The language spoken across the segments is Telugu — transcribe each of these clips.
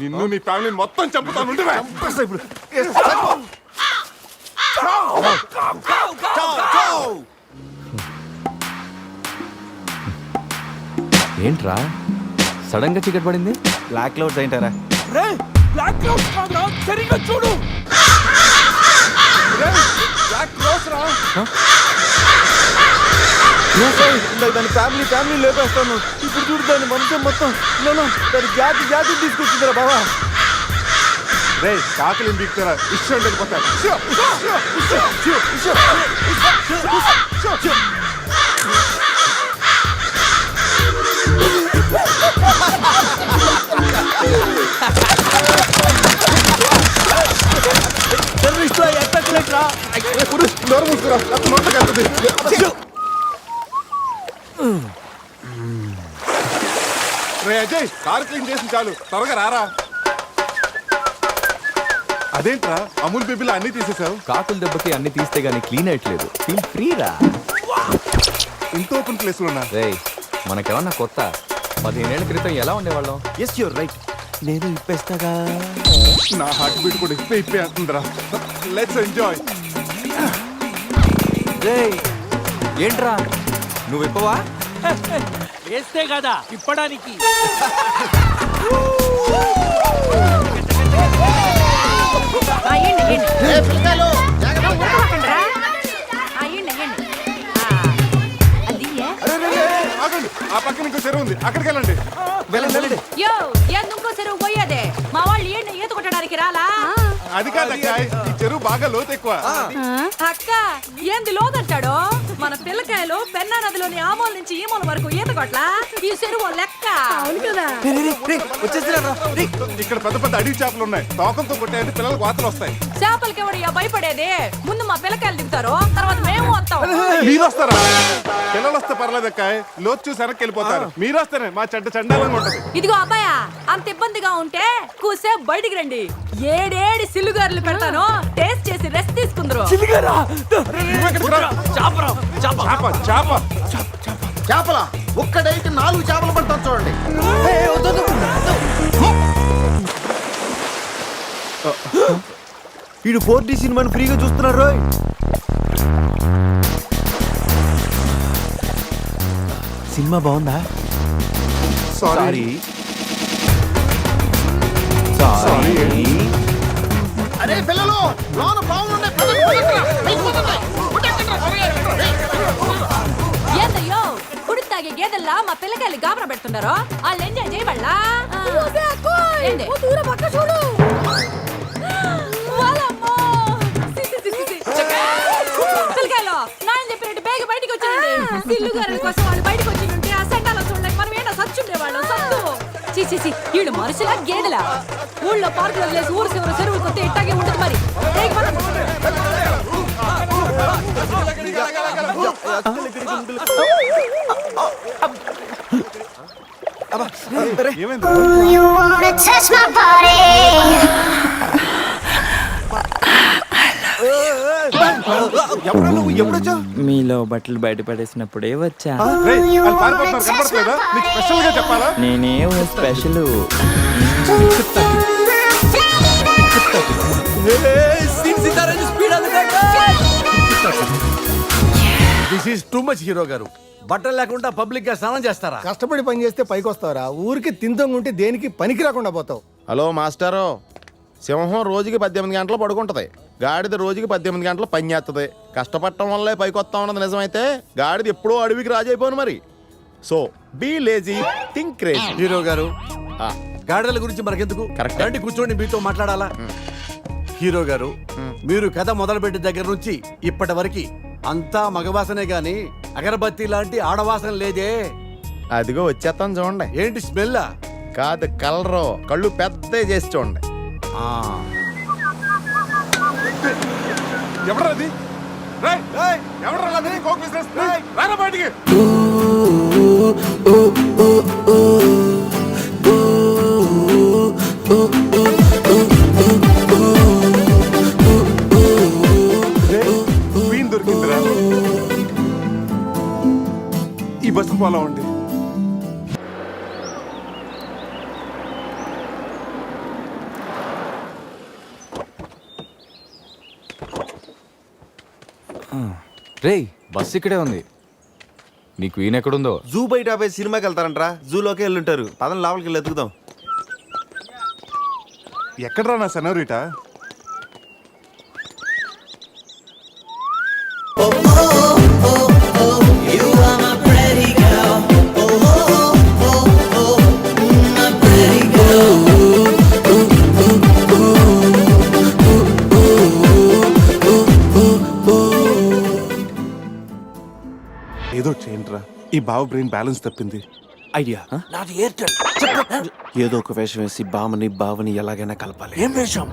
నిన్ను నీ ఫ్యామిలీ మొత్తం చంపుతాను. ఇప్పుడు ఏంట్రా సడన్ గా చీకటి పడింది? బ్లాక్ క్లౌడ్స్ ఏంటారా? బ్లాక్ క్లౌడ్స్ కాదురా, సరిగ్గా చూడు. దాని ఫ్యామిలీ లేపేస్తాను. ఇప్పుడు చూడు దాని మంచం మొత్తం దాని జాతి తీసుకొచ్చిందిరా బావా. రే కాకులు దిగుతారా ఇష్టం వెళ్ళిపోతారు. రే అజయ్, కారు క్లీన్ చేసి చాలు, త్వరగా రారా. అదేంట్రా అమూల్ బేబీలో అన్ని తీసేసావు? కాకుల దెబ్బకి అన్ని తీస్తే గానీ క్లీన్ అయ్యట్లేదు. ఫీల్ ఫ్రీ రా. ఇంత ఓపెన్ ప్లేస్ ఉన్నా రే మనకేమన్నా కొత్త? 15 ఏళ్ల క్రితం ఎలా ఉండేవాళ్ళం? Yes you're right. నేను ఇప్పేస్తాగా. నా హార్ట్ బీట్ కూడా ఇప్పే అంటుందిరా. Let's enjoy. రే ఏంట్రా నువ్వు ఇప్పవా? వేస్తే కదా ఇప్పడానికి. ఆ పక్కన ఇంకో చెరువు ఉంది, అక్కడికి వెళ్ళండి. ఇంకో చెరువు పోయేదే మా వాళ్ళు ఏంటి ఈత కొట్టడానికి రాలా? అది కాదక్క, ఈ చెరువు బాగా లోతు ఎక్కువ. అక్క ఏంది లోతంటాడు? మన పిల్లకాయలు పెన్నా నదిలోని ఆ మూల నుంచి ఈ మూల వరకు ఈత కొట్లా. ఈ చెరువు లెక్క. అవును కదా. ఇక్కడ పెద్ద పెద్ద అడవి చేపలు ఉన్నాయి. తోకంతో కొట్టాయంటే పిల్లలకు వాతలు వస్తాయి. చేపలకి ఎవడు భయపడేది? ముందు మా పిల్లకాయలు దిగుతారు, తర్వాత మేము వస్తాం. మీరు వస్తారా? పిల్లలు వస్తే పర్లేదక్క, లోతు చూసి వెనక్కి వెళ్ళిపోతారు. మీరు వస్తేనే మా చెడ్డ చండాలంగా ఉంటది. ఇదిగో అబ్బాయా, అంత ఇబ్బందిగా ఉంటే కూసేపు బయటికి రండి. ఏడేడి సిల్లుగారులు పెడతాను, టేస్ట్ చేసి రెస్ట్ తీసుకుందరు. చేపల ఒక్కడైతే 4 చేపలు పడతాను చూడండి. వీడు 4D సినిమాని ఫ్రీగా చూస్తున్నారు. సినిమా బాగుందా? సారీ. అరే పిల్లలు, లోన బాగుండే ఏందయ్యో కుడి తాగే గేదెల్లా మా పిల్లకాయలు గాబరా పెడుతున్నారో వాళ్ళు ఎంజాయ్ చేయబడలా? పిల్లకాయలు నాయన చెప్పినట్టు బేగ బయటికి వచ్చాయండి. సిల్లుగారుల కోసం వాళ్ళు బయటకు వచ్చి ఉంటే ఆ సెండాలో చూడలేక మనం ఏంటో సచ్చుండేవాళ్ళం. సత్తు చీచి వీళ్ళు మనుషులా గేదెలా? ఊళ్ళో పార్కులు వదిలేసి ఊరు చివరి చెరువులు కొత్త ఇట్టాగే ఉంటుంది. మరి మీలో బట్టలు బయట పడేసినప్పుడే వచ్చా. నేనేం special. This is too much hero గారు. బట్టలు లేకుండా పబ్లిక్ గా స్నానం చేస్తారా? కష్టపడి పని చేస్తే పైకి వస్తారా? ఊరికి తింతంగా ఉంటే దేనికి పనికి రాకుండా పోతావు. హలో మాస్టారు, సింహం రోజుకి 18 గంటలు పడుకుంటది, గాడిద రోజుకి 18 గంటలు పని చేస్తుంది. కష్టపడటం వల్లే పైకి వస్తా ఉన్నది నిజమైతే గాడిద ఎప్పుడో అడవికి రాజైపోను మరి. So be lazy, think crazy. Hero గారు, గాడిదల గురించి మనకెందుకు? కరెక్ట్. రండి కూర్చోండి, మీతో మాట్లాడాలా. హీరో గారు, మీరు కథ మొదలుపెట్టిన దగ్గర నుంచి ఇప్పటి వరకు అంతా మగవాసనే గాని అగరబత్తి లాంటి ఆడవాసన లేదే. అదిగో వచ్చేస్తాను చూడండి. ఏంటి స్మెల్? కాదు కలరు, కళ్ళు పెద్ద చేసి చూడండి. ఎవరది? ఎవరు బయటికి? వీన్ దొరికిందిరా. ఈ బస్సు పోలా ఉండి రేయ్ బస్ ఇక్కడే ఉంది. నీకు ఈయన ఎక్కడుందో? జూ బయట ఆపే సినిమాకి వెళ్తారంట్రా, జూలోకి వెళ్ళుంటారు. పదం లోపలికి వెళ్ళి ఎత్తుకుదాం. ఎక్కడ్రా నా సెనోరిటా? ఏదో చేయండిరా, ఈ బావ బ్రెయిన్ బ్యాలెన్స్ తప్పింది. ఐడియా నాది ఎయిర్టెల్. ఏదో ఒక వేషం వేసి బావని ఎలాగైనా కలపాలి. ఏం వేషం?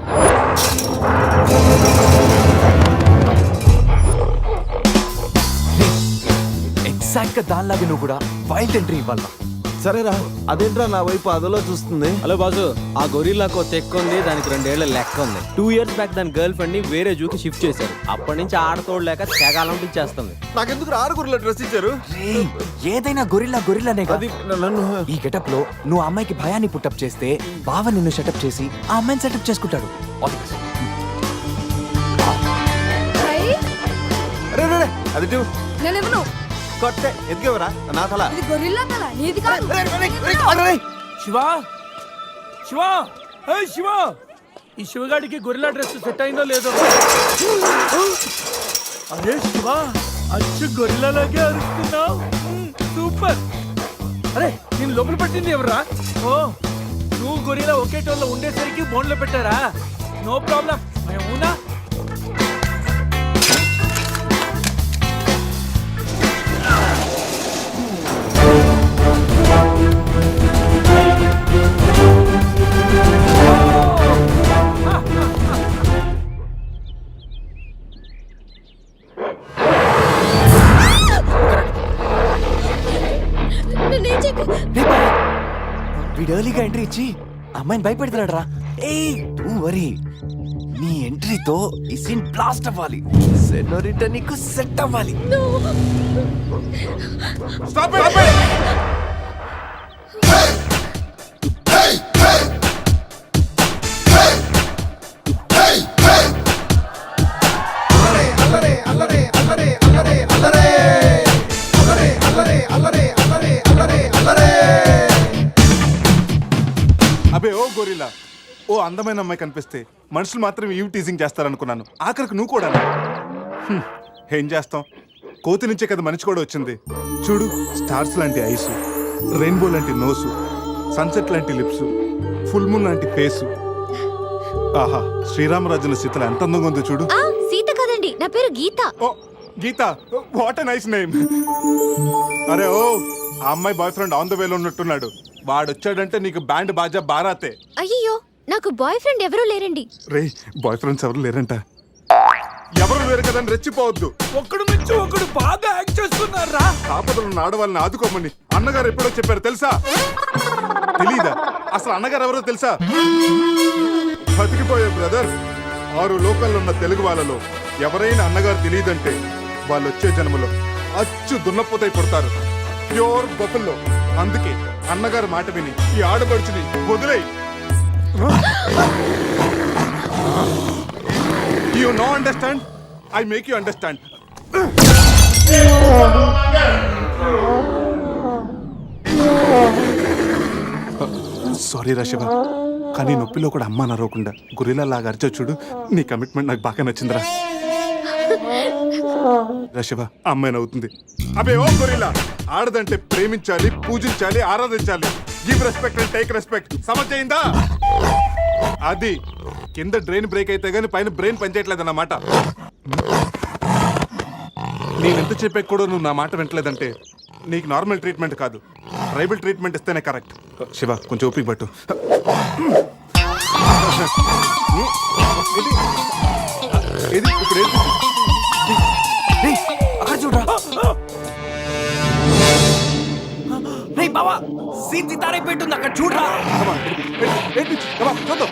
ఎగ్జాక్ట్ గా దానిలాగే నువ్వు కూడా వైల్డ్ ఎంట్రీ ఇవ్వాలా? సరేరా, అదేంట్రా నా వైపు అదోలా చూస్తుంది. హలో బాసు, ఆ గొరిల్లాకు తెక్క ఉంది, దానికి 2 ఏళ్ల లెక్క ఉంది. 2 years బ్యాక్ దాని గర్ల్ ఫ్రెండ్ ని వేరే జూకి షిఫ్ట్ చేశారు. అప్పటి నుంచి ఆడతోడలేక తెగాలంటించేస్తుంది. నాకెందుకు ఆరుగురులో డ్రెస్ ఇచ్చారు? ఏదైనా గొరిల్లానే అది నన్ను ఈ గెటప్ లో నువ్వు ఆ అమ్మాయికి భయాన్ని పుట్టప్ చేస్తే బావ నిన్ను సెటప్ చేసి ఆ అమ్మాయిని సెటప్ చేసుకుంటాడు. అరే రే, అది టూ నేను ఇవ్వను. కొట్టే ఎదిగేవరా నా తల. ఇది గొరిల్లా తల, నీది కాదు. శివా శివా శివా, ఈ శివగాడికి గొరిల్లా డ్రెస్ సెట్ అయిందో లేదో. అరే శివా, అచ్చు గొరిల్లాలాగే అరుస్తున్నావు. సూపర్. అరే నేను లోపల పట్టింది ఎవరా? ఓ, నువ్వు గొరిల్లా ఒకే టోన్లో ఉండేసరికి బోన్లో పెట్టారా? నో ప్రాబ్లం, మేమునా. వీడు ఎర్లీగా ఎంట్రీ ఇచ్చి అమ్మాయిని భయపెడుతున్నాడు రా. ఏయ్ డోంట్ వరీ, నీ ఎంట్రీతో ఈ సీన్ బ్లాస్ట్ అవ్వాలి. సెనోరిటా నీకు సెట్ అవ్వాలి. Stop it! అబే ఓ గొరిల్లా, ఓ అందమైన అమ్మాయి కనిపిస్తే మనుషులు మాత్రం ఈవ్ టీజింగ్ చేస్తారనుకున్నాను. ఆఖరికి నువ్వు కూడా. ఏం చేస్తాం, కోతి నుంచే కదా మనిషి కూడా వచ్చింది. చూడు, స్టార్స్ లాంటి ఐసు, రెయిన్బో లాంటి నోసు, సన్సెట్ లాంటి లిప్స్, ఫుల్ మూన్ లాంటి ఫేసు. ఆహా, శ్రీరామరాజుల సీతలు ఎంత అందంగా ఉందో చూడు. సీత కదండి, నా పేరు గీత. ఓ గీత, వాట్ ఎ నైస్ నేమ్. అరే ఓ, ఆ అమ్మాయి బాయ్ ఫ్రెండ్ ఆన్ ద వేలో ఉన్నట్టున్నాడు. వాడు వచ్చాడంటే నీకు బ్యాండ్ బాజా బారాతే. అయ్యో, నాకు బాయ్ ఫ్రెండ్ ఎవరూ లేరండి. రే, బాయ్ ఫ్రెండ్స్ ఎవరు లేరంట. ఎవరు లేరు కదని రెచ్చిపోవద్దు. ఒకడు మించి ఒకడు బాగా యాక్ట్ చేస్తున్నారా? ఆపదలు ఉన్న ఆడవాళ్ళని ఆదుకోమని అన్నగారు ఎప్పుడో చెప్పారు తెలుసా? తెలీదా? అసలు అన్నగారు ఎవరో తెలుసా? బతికిపోయే బ్రదర్, 6 లోకల్లో ఉన్న తెలుగు వాళ్ళలో ఎవరైనా అన్నగారు తెలియదంటే వాళ్ళు వచ్చే జన్మలో అచ్చు దున్నపోతై పుడతారు. ప్యూర్ బొఫల్లో. అందుకే అన్నగారు మాట విని ఈ ఆడపడుచుని వదిలేయి. You no understand? I make you understand. Sorry రాశివ, కానీ నొప్పిలో కూడా అమ్మ నరవకుండా గురిలా లాగా అరిచో చూడు. నీ కమిట్మెంట్ నాకు బాగా నచ్చిందిరా. రాశివ, అమ్మాయి నవ్వుతుంది. అబే ఓ గొరిల్లా, ఆడదంటే ప్రేమించాలి, పూజించాలి, ఆరాధించాలి. Give respect and take respect. సమస్యయిందా? అది కింద డ్రైన్ బ్రేక్ అయితే గానీ పైన బ్రెయిన్ పనిచేయట్లేదు అన్నమాట. నేను ఎంత చెప్పే కూడా నువ్వు నా మాట వింటలేదంటే నీకు నార్మల్ ట్రీట్మెంట్ కాదు, ట్రైబల్ ట్రీట్మెంట్ ఇస్తేనే కరెక్ట్. శివ, కొంచెం ఓపిక పట్టు. ఇది ఇప్పుడు అక్కడ చూడరా. రేయ్ బావా, సీతి తారే పెట్టుంది అక్కడ చూడరా. చూద్దాం.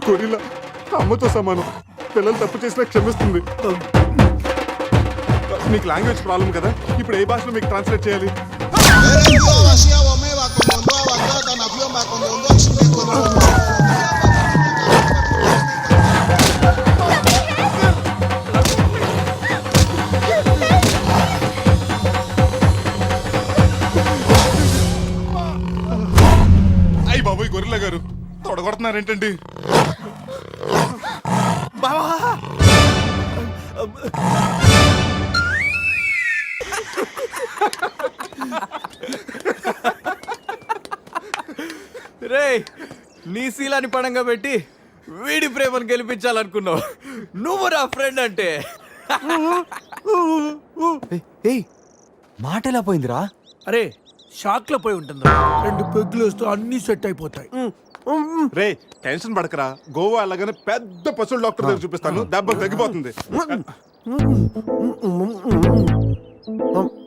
గొరిల్లా అమ్మతో సమానం. పిల్లలు తప్పు చేసినా క్షమిస్తుంది. మీకు లాంగ్వేజ్ ప్రాబ్లం కదా, ఇప్పుడు ఏ భాషలో మీకు ట్రాన్స్లేట్ చేయాలి? అయ్యి బాబోయ్ గొరిల్లా గారు తొడగొడుతున్నారేంటండి? రే నీ శీలాన్ని పడంగా పెట్టి వీడి ప్రేమను గెలిపించాలనుకున్నావు. నువ్వు నా ఫ్రెండ్ అంటే. ఏయ్ మాట ఎలా పోయిందిరా? అరే షాక్ లో పోయి ఉంటుందా? 2 పెగ్గులు వేస్తూ అన్ని సెట్ అయిపోతాయి. రే టెన్షన్ పడకరా, గోవా అలాగనే పెద్ద పశువుల డాక్టర్ దగ్గర చూపిస్తాను, దెబ్బ తగ్గిపోతుంది.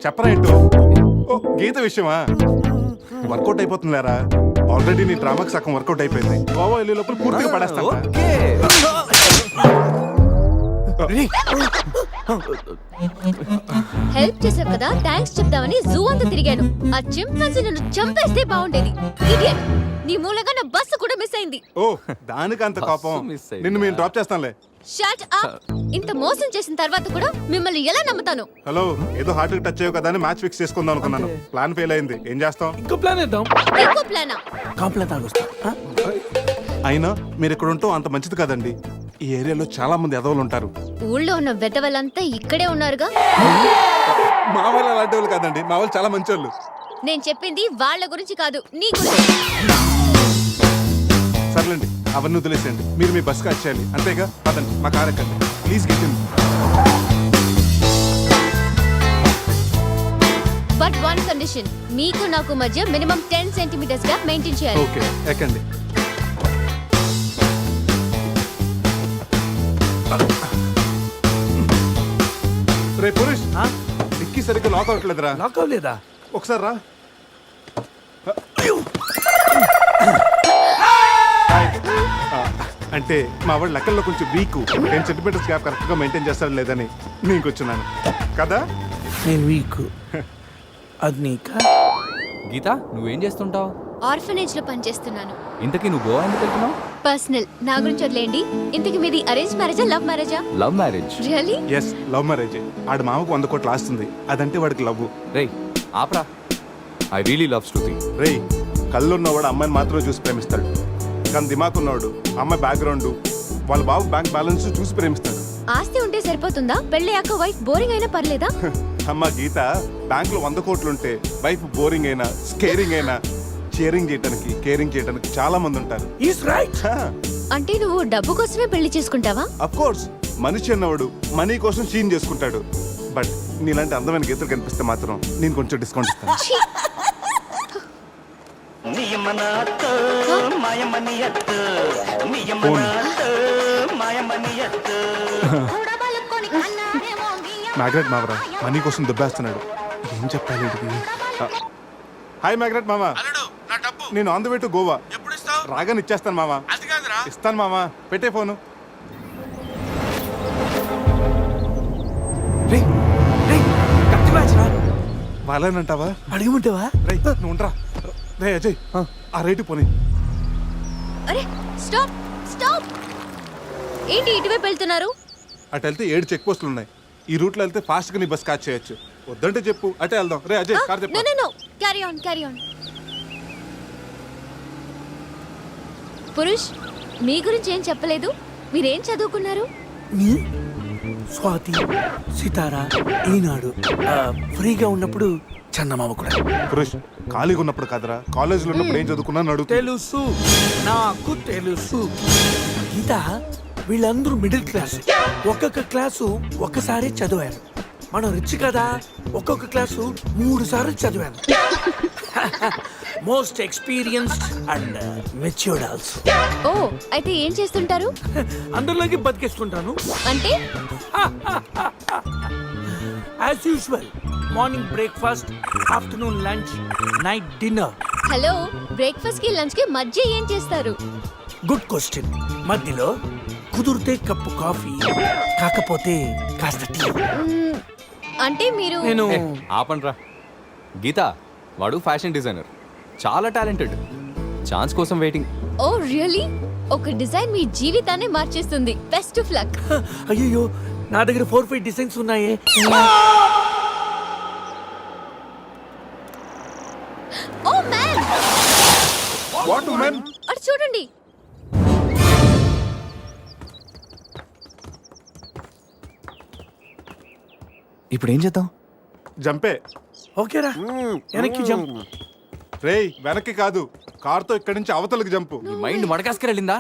చెప్పరా ఏంటో? ఓ, గీత విషయమా? వర్కౌట్ అయిపోతుంది లేరా, ఆల్రెడీ నీ డ్రామాకి సగం వర్కౌట్ అయిపోయింది. గోవా వెళ్ళే లోపల పూర్తిగా పడేస్తాను. ఓకే. రే, హెల్ప్ చేసావు కదా, థ్యాంక్స్ చెప్దామని జూ అంతా తిరిగాను. ఆ చింపాంజీ నన్ను చంపేస్తే బాగుండేది. ఇడియట్, నీ మూలంగా నా బస్సు కూడా మిస్ అయింది. ఓ దానికి అంత కోపం? బస్సు మిస్ అయిందా? నిన్ను మేము డ్రాప్ చేస్తానులే. Shut up. ఇంత మోసం చేసిన తర్వాత కూడా మిమ్మల్ని ఎలా నమ్ముతాను? హలో, ఏదో హార్ట్ టచ్ అయ్యో కదా అని మ్యాచ్ ఫిక్స్ చేసుకుందాం అనుకున్నాను. ప్లాన్ ఫెయిల్ అయింది, ఏం చేస్తాం? ఇంకో ప్లాన్ వేద్దాం. ఎక్కువ ప్లానా? కాంప్లైంట్ తాగొస్తా. అయినా మీరు ఇక్కడ ఉంటూ అంత మంచిది కదండి. ఈ ఏరియాలో చాలా మంది ఎదవలు ఉంటారు. ఊళ్ళో ఉన్న వెధవలంతా ఇక్కడే ఉన్నారుగా. మా వాళ్ళు అలాంటి వాళ్ళు కాదండి, మా వాళ్ళు చాలా మంచి వాళ్ళు. నేను చెప్పింది వాళ్ళ గురించి కాదు, నీ గురించి. సర్లేండి, అవన్నీ వదిలేసేయండి. మీరు మీ బస్కి వచ్చేయాలి అంతేగా. పదండి, మా కార్ ఎక్కండి please. Get in. But one condition, మీకు నాకు మధ్య మినిమం 10 సెంటీమీటర్స్ గ్యాప్ మెయింటైన్ చేయాలి. ఓకే, ఎక్కండి. రే పురుష్, డిక్కీ సరిగ్గా లాక్ అవ్వట్లేదురా. లాక్ అవ్వలేదా? ఒకసారి రా. అంటే మా వాడు లెక్కల్లో కొంచెం వీక్, 10 సెంటీమీటర్స్ గ్యాప్ కరెక్ట్గా మెయింటైన్ చేస్తాడు లేదని నేను కూర్చున్నాను కదా. నేను వీక్. అది నీకా? గీత నువ్వేం చేస్తుంటావు? ఆర్ఫనేజ్ లో పనిచేస్తున్నాను. ఇంతకీ నువ్వు గోవా ఎందుకు వెళ్తున్నావు? పర్సనల్, నా గురించి వదిలేండి. ఇంతకి మీది అరేంజ్ మ్యారేజా, లవ్ మ్యారేజా? Love marriage. Really? Yes, love marriage. ఆడు మామకు 100 కోట్లు ఆస్తుంది, అదంటే వాడికి లవ్. రే ఆప్రా, ఐ రియలీ లవ్ శృతి. రేయ్, కళ్ళున్నవాడు అమ్మాయిని మాత్రమే చూసి ప్రేమిస్తాడు, కానీ దిమాక్ ఉన్నవాడు అమ్మాయి బ్యాక్గ్రౌండ్, వాళ్ళ బాబు బ్యాంక్ బ్యాలెన్స్ చూసి ప్రేమిస్తాడు. ఆస్తి ఉంటే సరిపోతుందా? పెళ్ళయ్యాక వైఫ్ బోరింగ్ అయినా పర్లేదా? అమ్మ గీత, బ్యాంక్ లో 100 కోట్లుంటే వైఫ్ బోరింగ్ అయినా స్కేరింగ్ అయినా షేరింగ్ చేయడానికి, కేరింగ్ చేయడానికి చాలా మంది ఉంటారు. Is right. అంటే నువ్వు డబ్బు కోసమే పెళ్లి చేసుకుంటావా? అఫ్ కోర్స్, మనిషి అన్నవాడు మనీ కోసం షీన్ చేసుకుంటాడు. బట్ నీలాంటి అందమైన గీతలు కనిపిస్తే మాత్రం నేను కొంచెం డిస్కౌంట్ ఇస్తాను. ఛీ! ఫోన్. మ్యాగ్రెట్ మావరా మనీ కోసం దుబ్బేస్తున్నాడు, ఏం చెప్పాలి వీడికి? హాయ్ మ్యాగ్రెట్ మామ, నేను on the way to Goa. రాగానే ఇచ్చేస్తాను మామ. ఇస్తాను మామ, పెట్టే ఫోను. రే రే, కత్తి మ్యాచ్ రా. వాళ్ళనంటావా? అడగమంటావా? రే నువ్వు ఉండరా. రే అజయ్, ఆ రేటు పోనీ. అరే స్టాప్ స్టాప్. ఏంటి ఇటువైపు వెళ్తున్నారు? అటు వెళ్తే 7 చెక్ పోస్టులు ఉన్నాయి. ఈ రూట్లో వెళ్తే ఫాస్ట్గా నీ బస్ క్యాచ్ చేయొచ్చు. వద్దంటే చెప్పు, అటే వెళ్దాం. రే అజయ్, కార్ నో చెప్పు. No no, carry on carry on. Purush, మీ గురించి ఏం చెప్పలేదు. మీరేం చదువుకున్నారు? స్వాతి, సితారా, ఈనాడు. ఫ్రీగా ఉన్నప్పుడు చందమామ కూడా. పురుష్, ఖాళీగా ఉన్నప్పుడు కాదరా, కాలేజీలో ఉన్నప్పుడు ఏం చదువుకున్నాను అడుగు. తెలుసు, నాకు తెలుసు. గీత, వీళ్ళందరూ మిడిల్ క్లాస్. ఒక్కొక్క క్లాసు ఒక్కసారి చదివారు. మనం రిచ్ కదా, ఒక్కొక్క క్లాసు 3 సార్లు చదివాను. Most experienced and matured also. ఓ, అయితే ఏం చేస్తుంటారు? అందరిలోకి బతికేస్తుంటాను. అంటే as usual, morning breakfast, afternoon lunch, night dinner. Hello, breakfast కి లంచ్ కి మధ్య ఏం చేస్తారు? Good question. మధ్యలో కుదిరితే కప్పు కాఫీ, కాకపోతే కాస్త టీ. అంటే మీరు నేను ఆపండ్రా. గీత వాడు ఫ్యాషన్ డిజైనర్, చాలా టాలెంటెడ్. ఛాన్స్ కోసం వెయిటింగ్. Oh really? ఒక డిజైన్ మీ జీవితాన్ని మార్చేస్తుంది. Best of luck. అయ్యో నా దగ్గర 4-5 డిజైన్స్ ఉన్నాయే. Oh man, what women? అటు చూడండి. ఇప్పుడు ఏం చేద్దాం? జంపే. ఓకేరా, వెనక్కి జంప్. రేయ్ వెనక్కి కాదు, కార్తో ఇక్కడి నుంచి అవతలకి జంపు. నీ మైండ్ మడకాసుకెళ్ళిందా?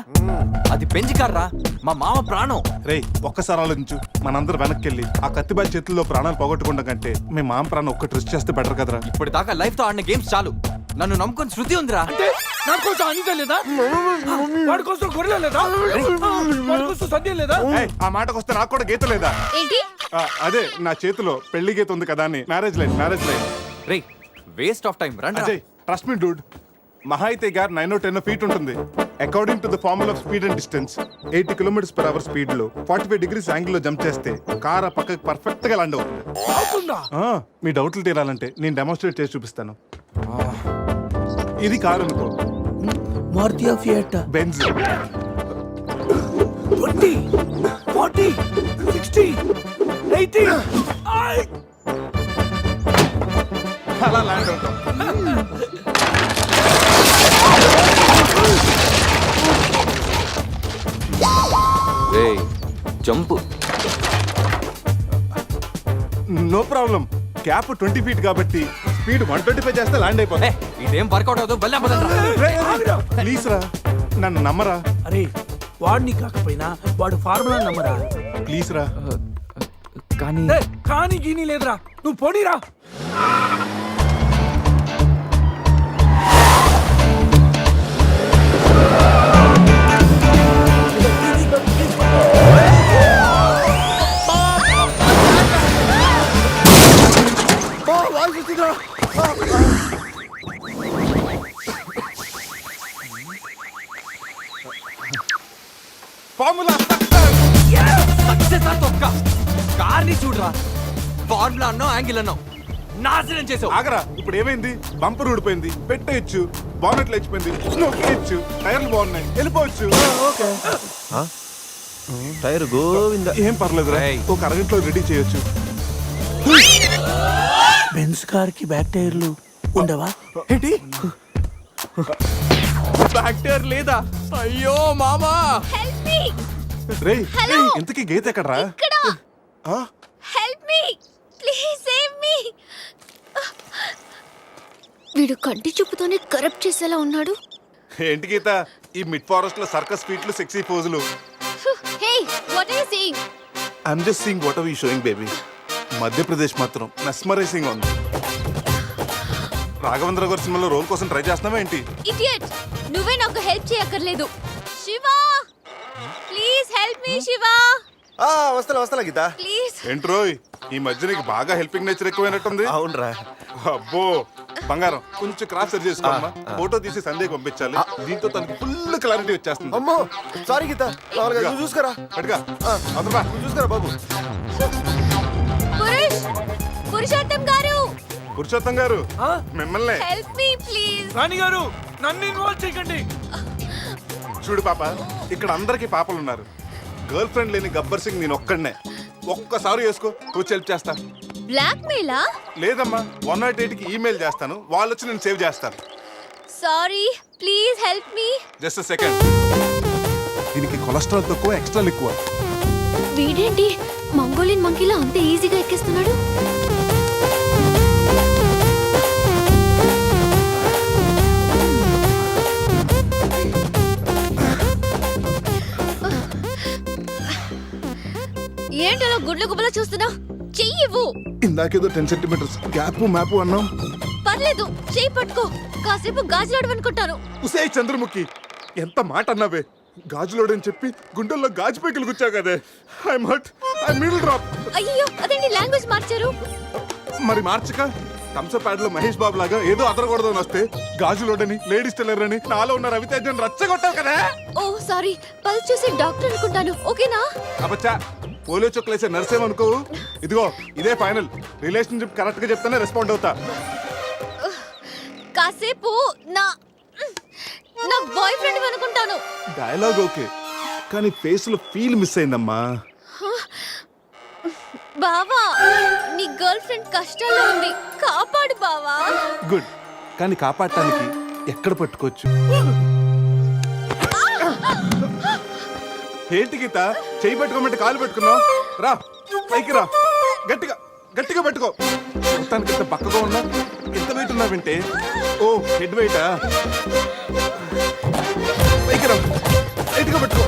అది పెంచి కార్రా, మా మామ ప్రాణం. రేయ్ ఒక్కసారి ఆలోచించు, మనందరం వెనక్కి వెళ్ళి ఆ కత్తిబాయి చేతుల్లో ప్రాణాలు పోగొట్టుకుంటాం కంటే మీ మామ ప్రాణం ఒక్కటి రిస్క్ చేస్తే బెటర్ కదరా. ఇప్పటిదాకా లైఫ్ తో ఆడిన గేమ్స్ చాలు. నన్ను నమ్ముకొని శృతి ఉందిరా. అంటే నా కోసం అనిత లేదా? వాడి కోసం గొర్రెల లేదా? వాడి కోసం సద్య లేదా? ఏయ్, ఆ మాటకు వస్తే నాకు కూడా గీత లేదా? ఏంటి? అదే నా చేతిలో పెళ్లి గీత ఉంది కదా అని. Marriage line. రేయ్ వేస్ట్ ఆఫ్ టైం. రండి. అజయ్ ట్రస్ట్ మీ డూడ్, మహా అయితే గారు 9-10 ఫీట్ ఉంటుంది. According to the formula of speed and distance 80 km/h speed లో 45 degrees యాంగిల్ లో జంప్ చేస్తే కార్ ఆ పక్కకి పర్ఫెక్ట్ గా ల్యాండ్ అవుతుంది. అవుతుందా? మీ డౌట్లు తీరాలంటే నేను డెమోన్స్ట్రేట్ చేసి చూపిస్తాను. ఇది కారు అనుకో, మారుతి ఫియట్. బెంజ్. 20, 40, 60, 80. అలా ల్యాండ్ అవుతాం. రేయ్ jump. No problem, cap 20 feet కాబట్టి స్పీడ్ 125 చేస్తే ల్యాండ్ అయిపోతా. ఇదేం వర్కౌట్ అవుతుంది. ప్లీజ్ రా, నన్ను నమ్మరా. అరే వాడిని కాకపోయినా వాడు ఫార్ములా నమ్మరా. ప్లీజ్ రా. కానీ కానీ గీనీ లేదురా, నువ్వు పోనీరా. ఫార్ములా కార్ని చూడరా, ఫార్ములా అన్నో యాంగిల్ అన్నో నాశనం చేసావు. ఆగరా, ఇప్పుడు ఏమైంది? బంపర్ ఊడిపోయింది, పెట్టేయచ్చు. బానెట్ లేచిపోయింది, నొక్కేయచ్చు. టైర్లు బాగున్నాయి, వెళ్ళిపోవచ్చు. టైర్ గోవింద. ఏం పర్లేదు రా, ఏయ్. ఒక అరగంటలో రెడీ చేయొచ్చు. బెంజ్ కార్ కి బ్యాక్ టైర్లు ఉండవా? ఏంటి బ్యాక్ టైర్ లేదా? అయ్యో మామా. Help me. రేయ్ హలో. ఇంతకీ గీత ఎక్కడరా? ఇక్కడ. ఆ? Help me please, save me. వీడు కంటి చూపుతోనే కరప్ట్ చేసేలా ఉన్నాడు. ఏంటి గీత ఈ మిడ్ ఫారెస్ట్ లో సర్కస్ ఫీట్లు, సెక్సీ పోజులు? Hey, what are you saying? I'm just seeing what are you showing baby. Madhya Pradesh మాత్రం మెస్మరైజింగ్ ఉంది. రాఘవేంద్ర గారి సినిమాలో రోల్ కోసం ట్రై చేస్తున్నావా ఏంటి? ఇడియట్, నువ్వే నాకు హెల్ప్ చేయక్కర్లేదు. Shiva please help me. Shiva వస్తలా గీత. ప్లీజ్. ఏంట్రోయ్ ఈ మధ్య నీకు బాగా హెల్పింగ్ నేచర్ ఎక్కువైనట్టుంది. అవునరా. అబ్బో బంగారం, కొంచెం క్రాస్ సెర్చ్ చేసుకోమ్మా. ఫోటో తీసి సందేహం పంపించాలి. దీంతో తనకి ఫుల్ క్లారిటీ వచ్చేస్తుంది. అమ్మో సారీ గీత, నువ్వు చూసుకురా. అటుగా అదరా చూసుకురా బాబు. పురుషోత్తం గారు, పురుషోత్తం గారు మిమ్మల్ని. Help me please. రాణి గారు నన్ను ఇన్వాల్వ్ చేయకండి. చూడు పాప, ఇక్కడ అందరికి పాపలు ఉన్నారు. గర్ల్ ఫ్రెండ్ లేని గబ్బర్ సింగ్ నేను ఒక్కడనే. ఒక్కసారి వేసుకో, కూర్చో హెల్ప్ చేస్తా. బ్లాక్ మెయిలా? లేదమ్మా, 108కి ఈమెయిల్ చేస్తాను, వాళ్ళు వచ్చి నేను సేవ్ చేస్తాను. Sorry please help me. Just second. దీనికి కొలెస్ట్రాల్ తక్కువ, ఎక్స్ట్రా ఎక్కువ. వీడేంటి మంగోలియన్ మంకీలా అంత ఈజీగా ఎక్కేస్తున్నాడు? ఏంటలా గుడ్ల గుబల చూస్తున్నా? చెయ్యివ్వు. ఇందాకేదో 10 centimeters గ్యాప్ మ్యాప్ అన్నాం. పర్లేదు, చెయ్యి పట్టుకో. కాసేపు గాజులాడు అనుకుంటాను. ఉసే చంద్రముఖి, ఎంత మాట అన్నావే. గాజులోడని చెప్పి గుండెల్లో గాజు పైకలు గుచ్చావు కదే. I'm hurt, I middle drop. అయ్యో అదేంటి లాంగ్వేజ్ మార్చారు? మరి మార్చక థమ్సప్ ప్యాడ్ లో మహేష్ బాబు లాగా ఏదో అదరకూడదని వస్తే గాజులోడని, లేడీస్ టైలర్ అని, నాలో ఉన్న రవితేజని రచ్చగొట్టావు కదా. ఓ సారీ, పల్స్ చూసి డాక్టర్ అనుకుంటాను. ఓకేనా? అబ్బచ్చా, పోలియో చుక్కలేసే నర్సేమనుకో. ఇదిగో ఇదే ఫైనల్. రిలేషన్షిప్ కరెక్ట్ గా చెప్తానే రెస్పాండ్ అవుతా. కాసేపు నా నా బాయ్ ఫ్రెండ్ అనుకుంటాను. డైలాగ్ ఓకే, కానీ ఫేస్ లో ఫీల్ మిస్ అయిందమ్మా. బావా, నీ గర్ల్ ఫ్రెండ్ కష్టాల్లో ఉంది, కాపాడు బావా. గుడ్, కానీ కాపాడటానికి ఎక్కడ పట్టుకోవచ్చు? ఏంటి గీత, చెయ్యి పట్టుకోమంటే కాలు పెట్టుకున్నావు? రా పైకి రా, గట్టిగా గట్టిగా పట్టుకో. మొత్తానికి ఇంత పక్కగా ఉన్నా, ఎంత వెయిట్ ఉన్నా వింటే. ఓ హెడ్ వెయిటా? పైకి రా, గట్టిగా పట్టుకో.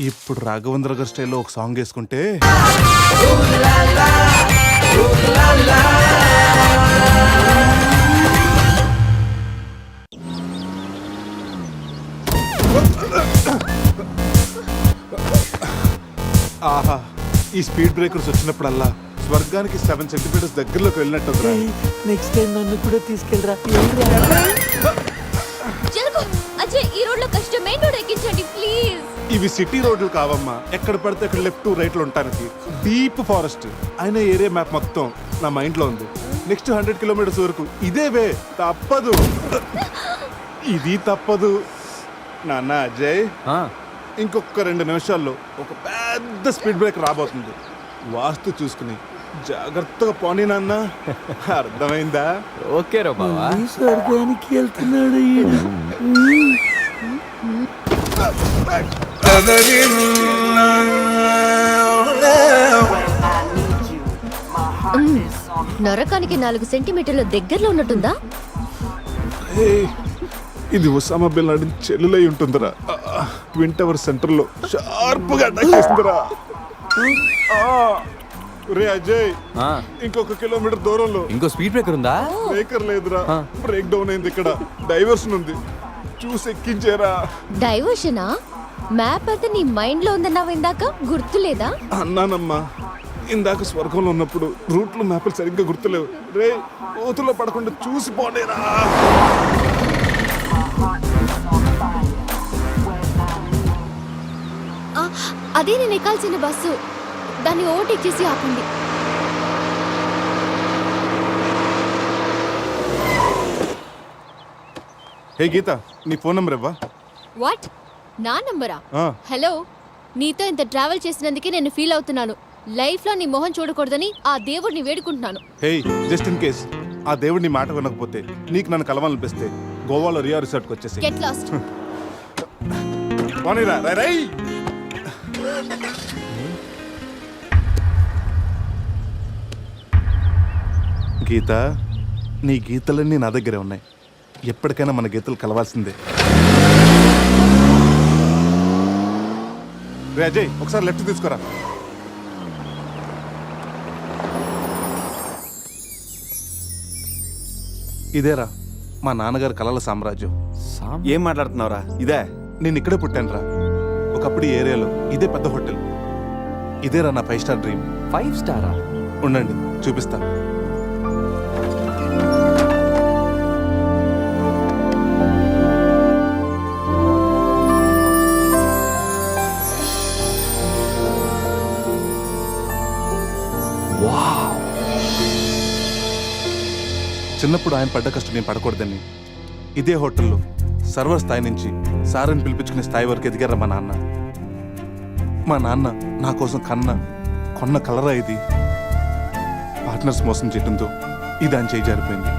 ఇప్పుడు రాఘవేంద్ర గారి స్టైల్లో ఒక సాంగ్ వేసుకుంటే ఆహా, ఈ స్పీడ్ బ్రేకర్స్ వచ్చినప్పుడల్లా స్వర్గానికి 7 సెంటీమీటర్స్ దగ్గరలోకి వెళ్ళినట్టు. నెక్స్ట్ టైం నన్ను కూడా తీసుకెళ్ళరా. జరుగు అజయ్, ఈ రోడ్ లో కష్టం, మెయిన్ రోడ్ ఎక్కించండి ప్లీజ్. ఇవి సిటీ రోడ్లు కావమ్మా, ఎక్కడ పడితే అక్కడ లెఫ్ట్ రైట్ లో ఉంటానికి. డీప్ ఫారెస్ట్ అయిన ఏరియా మ్యాప్ మొత్తం నా మైండ్ లో ఉంది. నెక్స్ట్ 100 కిలోమీటర్స్ వరకు ఇదే వే, తప్పదు. ఇది తప్పదు నాన్న. అజయ్, ఇంకొక 2 నిమిషాల్లో ఒక పెద్ద స్పీడ్ బ్రేక్ రాబోతుంది. వాస్తు చూసుకుని జాగ్రత్తగా పోనీ నాన్న, అర్థమైందా? ఓకే రా బావా. స్వర్గానికి వెళ్తున్నాడు ఈయన. నరకానికి 4 సెంటీమీటర్ల దగ్గరలో ఉన్నట్టుందా? ఏయ్, ఇది ఒసామా బిన్ లాడెన్ చెల్లులై ఉంటుందిరా. ట్విన్ టవర్ సెంటర్ లో షార్ప్ గా అటాక్ చేస్తుందిరా. రే అజయ్, ఇంకొక కిలోమీటర్ దూరంలో ఇంకో స్పీడ్ బ్రేకర్ ఉందా? బ్రేకర్ లేదురా, బ్రేక్ డౌన్ అయింది. ఇక్కడ డైవర్షన్ ఉంది, చూసి ఎక్కించేరా. డైవర్షనా? మ్యాప్ అయితే నీ మైండ్ లో ఉందన్నావు ఇందాక, గుర్తులేదా? అన్నానమ్మా, ఇందాక స్వర్గంలో ఉన్నప్పుడు రూట్లు మ్యాప్లు సరిగ్గా గుర్తులేవు. రే, కోతులో పడకుండా చూసి పోనేరా. అదే నేను ఎక్కాల్సిన బస్సు, దాన్ని ఓవర్టేక్ చేసి ఆపండి. హే గీత, నీ ఫోన్ నెంబర్ ఇవ్వా? వాట్? నా నంబరా? ఆ. హలో, నీతో ఇంత ట్రావెల్ చేసినందుకే నేను ఫీల్ అవుతున్నాను. లైఫ్ లో నీ మొహం చూడకూడదని ఆ దేవుడిని వేడుకుంటున్నాను. హే, జస్ట్ ఇన్ కేస్ ఆ దేవుడిని మాట వినకపోతే, నీకు నన్ను కలవాలనిపిస్తే గోవాలో రియా రిసార్ట్కి వచ్చేసి గెట్ లాస్ట్. పోనీరా. రై గీత, నీ గీతలన్నీ నా దగ్గరే ఉన్నాయి. ఎప్పటికైనా మన గీతలు కలవాల్సిందే. రే అజయ్, ఒకసారి లెఫ్ట్ తీసుకోరా. ఇదేరా మా నాన్నగారి కలల సామ్రాజ్యం. ఏం మాట్లాడుతున్నావురా? ఇదే నేను ఇక్కడే పుట్టానురా. ఒకప్పుడు ఈ ఏరియాలో ఇదే పెద్ద హోటల్. ఇదేరా నా 5 స్టార్ డ్రీమ్. 5 స్టారా? ఉండండి, చూపిస్తా. చిన్నప్పుడు ఆయన పడ్డ కష్టం నేను పడకూడదని ఇదే హోటల్లో సర్వర్ స్థాయి నుంచి సారని పిలిపించుకునే స్థాయి వరకు ఎదిగారా మా నాన్న. మా నాన్న నా కోసం కొన్న కలరా ఇది. పార్ట్నర్స్ మోసం చేయడంతో ఇది ఆయన చేయి జారిపోయింది.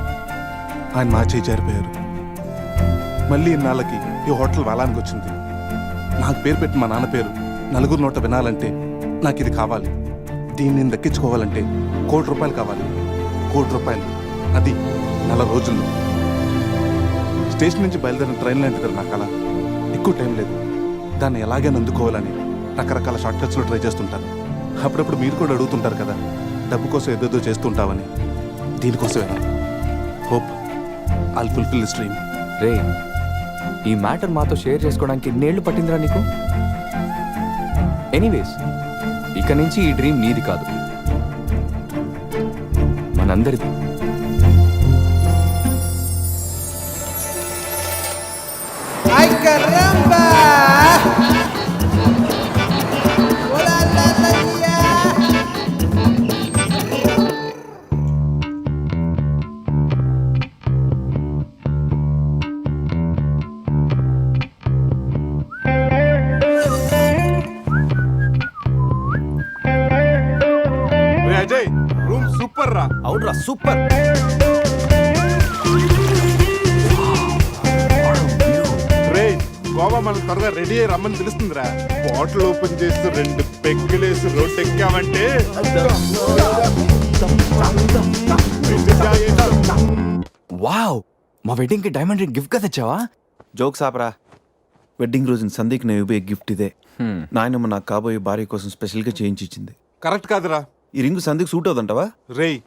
ఆయన మా చేయి జారిపోయారు. మళ్ళీ ఇన్నాళ్ళకి ఈ హోటల్ వేలానికి వచ్చింది. నాకు పేరు పెట్టి మా నాన్న పేరు నలుగురు నోట వినాలంటే నాకు ఇది కావాలి. దీన్ని నేను దక్కించుకోవాలంటే ₹1,00,00,000 కావాలి. ₹1,00,00,000, అది 4 రోజుల్లో. స్టేషన్ నుంచి బయలుదేరిన ట్రైన్ లాంటిది నా కళ. ఎక్కువ టైం లేదు, దాన్ని ఎలాగైనా అందుకోవాలని రకరకాల షార్ట్ కట్స్లో ట్రై చేస్తుంటాను. అప్పుడప్పుడు మీరు కూడా అడుగుతుంటారు కదా, డబ్బు కోసం ఏదేదో చేస్తుంటావని. దీనికోసమేనా? Hope I'll fulfil this dream. రే, ఈ మ్యాటర్ మాతో షేర్ చేసుకోవడానికి ఎన్నేళ్ళు పట్టిందిరా నీకు? ఎనీవేస్, ఇక నుంచి ఈ డ్రీమ్ నీది కాదు, మనందరిది. Ay caramba! అవుట్రా సూపర్. రే గోవా మనం త్వరగా రెడీ అయ్యి రమ్మని పిలుస్తుందిరా. బాటిల్ ఓపెన్ చేస్తూ 2 పెగ్గులేసి రోడ్ ఎక్కామంటే వావ్, మా వెడ్డింగ్ కి డైమండ్ రింగ్ గిఫ్ట్ గా తెచ్చావా? జోక్స్ ఆపరా. వెడ్డింగ్ రోజున సందీక్ నేను ఇవ్వే గిఫ్ట్ ఇదే. నాయనమ్మ నాకు కాబోయే భార్య కోసం స్పెషల్గా చేయించి ఇచ్చింది. కరెక్ట్ కాదురా. ఈ రింగు సందీక్ సూట్ అవుతుంటావా? రేయ్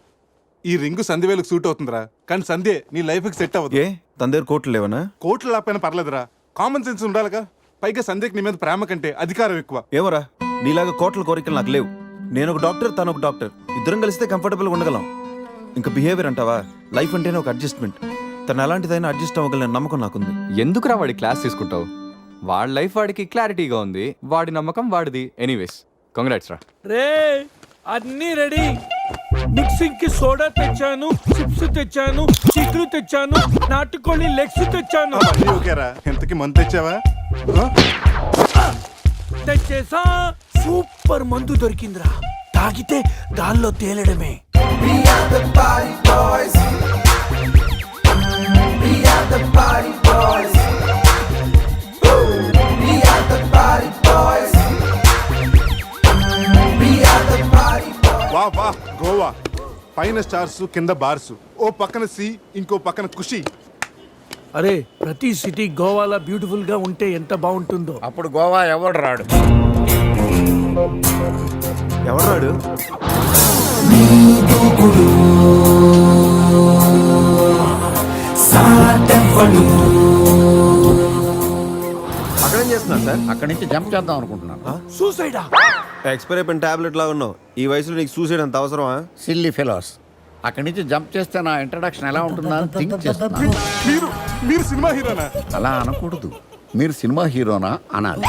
ఈ రింగు సంధ్యవేలకు సూట్ అవుతుందిరా, కానీ సంధ్య నీ లైఫ్ కి సెట్ అవ్వదు. ఏ తన దగ్గర కోట్లు లేవనా? కోట్లు లేకపోయినా పర్లేదురా, కామన్ సెన్స్ ఉండాలిగా. పైగా సంధ్యకి నీ మీద ప్రేమ కంటే అధికారం ఎక్కువ. ఏమరా నీలాగా కోట్ల కోరికలు నాకు లేవు. నేను ఒక డాక్టర్, తను ఒక డాక్టర్, ఇద్దరం కలిస్తే కంఫర్టబుల్గా ఉండగలం. ఇంకా బిహేవియర్ అంటావా? లైఫ్ అంటేనే ఒక అడ్జస్ట్మెంట్. తను ఎలాంటిదైనా అడ్జస్ట్ అవ్వగలని నమ్మకం నాకుంది. ఎందుకురా వాడి క్లాస్ తీసుకుంటావు? వాడి లైఫ్ వాడికి క్లారిటీగా ఉంది, వాడి నమ్మకం వాడిది. ఎనీవేస్ కంగ్రాట్స్ రా. రే అన్నీ రెడీ. మిక్సింగ్ కి సోడా తెచ్చాను, చిప్స్ తెచ్చాను, చిక్కులు తెచ్చాను, నాటుకోళ్ళి లెగ్స్ తెచ్చాను. అన్నీ ఓకేరా. ఎంతకి మంత్ తెచ్చావా? తెచ్చేసా. సూపర్ మందు దొరికిందిరా, తాగితే గాల్లో తేలడమే. వా వా గోవా, పైన స్టార్స్ కింద బార్స్, ఓ పక్కన సీ ఇంకో పక్కన ఖుషి. అరే ప్రతి సిటీ గోవాలో బ్యూటిఫుల్ గా ఉంటే ఎంత బాగుంటుందో. అప్పుడు గోవా ఎవడు రాడు. ఎవరు రాడు? అక్కడేం చేస్తున్నారు సార్? అక్కడి నుంచి జంప్ చేద్దాం అనుకుంటున్నాను. సూసైడా? ఎక్స్పైర్ అయిపోయిన టాబ్లెట్ లాగా ఉన్నావు. ఈ వయసులో నీకు సూసైడ్ అంత అవసరమా? Silly fellows. అక్కడి నుంచి జంప్ చేస్తే నా ఇంట్రడక్షన్ ఎలా ఉంటుందా అని థింక్ చేస్తున్నాను. మీరు సినిమా హీరోనా? అలా అనకూడదు, మీరు సినిమా హీరోనా అనాలి.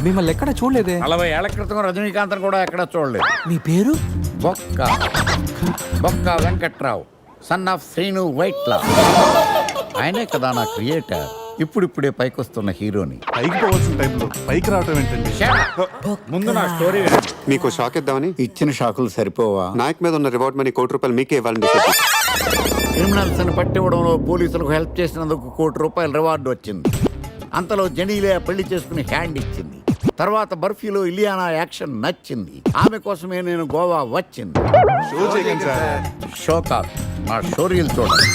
మిమ్మల్ని ఎక్కడ చూడలేదే. 40 ఏళ్ల క్రితం రజనీకాంత్ కూడా ఎక్కడ చూడలేదు. నీ పేరు? బొక్క బొక్క వెంకట్రావు, సన్ ఆఫ్ శ్రీను వైట్లా. ఆయనే కదా నా క్రియేటర్. ఇప్పుడిప్పుడే పైకొస్తున్న హీరోని. పైకి పోవాల్సిన టైంలో పైకి రావటం ఏంటండి? ముందు నా స్టోరీ వినండి. మీకు షాక్ ఇద్దామని ఇచ్చిన షాకులు సరిపోవా? నాయక్ మీద ఉన్న రివార్డ్ మనీ ₹1 మీకే ఇవ్వాలని డిసైడ్ క్రిమినల్స్ ని పట్టివ్వడంలో పోలీసులకు హెల్ప్ చేసినందుకు ₹1 రివార్డు వచ్చింది. అంతలో జనీలే పెళ్లి చేసుకుని హ్యాండ్ ఇచ్చింది. తర్వాత బర్ఫీలో ఇలియానా యాక్షన్ నచ్చింది. ఆమె కోసమే నేను గోవా వచ్చింది. షో చేయకండి సార్. షో కాదు, నా షోరీలు చూడండి.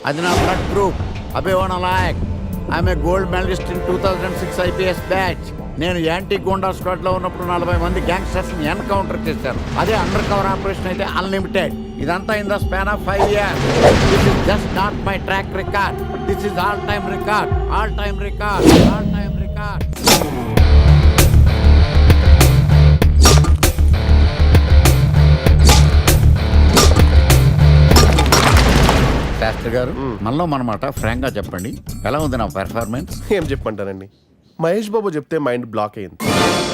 అది నా బ్లడ్ గ్రూప్, అభివాణ నాయక్. ఆమె gold medalist in 2006 IPS batch. నేను యాంటీ గోండా స్క్వాడ్ లో ఉన్నప్పుడు 40 మంది గ్యాంగ్స్టర్స్ ని ఎన్కౌంటర్ చేశాను. అదే అండర్ కవర్ ఆపరేషన్ అయితే అన్లిమిటెడ్. ఇదంతా in the span of 5 years. This is just not my track record, this is all time record, all time record, all time record. Shastri గారు, మనలో మనమాట ఫ్రాంక్ గా చెప్పండి, ఎలా ఉంది నా పెర్ఫార్మెన్స్? ఏం చెప్పంటానండి, మహేష్ బాబు చెప్తే మైండ్ బ్లాక్ అయింది,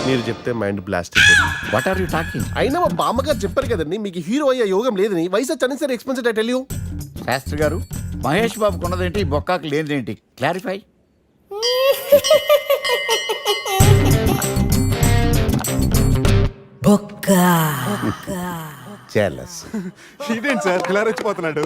మీరు చెప్తే మైండ్ బ్లాస్ట్ అయిపోయింది. What are you talking? అయినా మా బామ్మగారు చెప్పారు కదండి మీకు హీరో అయ్యే యోగం లేదని. వయసు unnecessary expensed I tell you. Shastri గారు, మహేష్ బాబుకు ఉన్నదేంటి, బొక్కాకు లేనిదేంటి? క్లారిఫై. Jealous. ఇదేంటి సార్ ఇలా రెచ్చిపోతున్నాడు?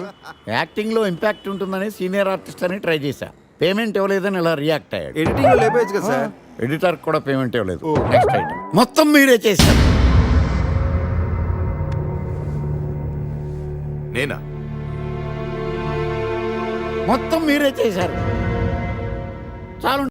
యాక్టింగ్ లో ఇంపాక్ట్ ఉంటుందని సీనియర్ ఆర్టిస్ట్ అని ట్రై చేశా. పేమెంట్ ఇవ్వలేదని ఇలా రియాక్ట్ అయ్యాడు. ఎడిటింగ్ లో లేపేయచ్చు కదా సార్. ఎడిటర్ కూడా పేమెంట్ ఇవ్వలేదు. నెక్స్ట్ ఐటమ్ మొత్తం మీరే చేశారు. నేనా? మొత్తం మీరే చేశారు. చాలు.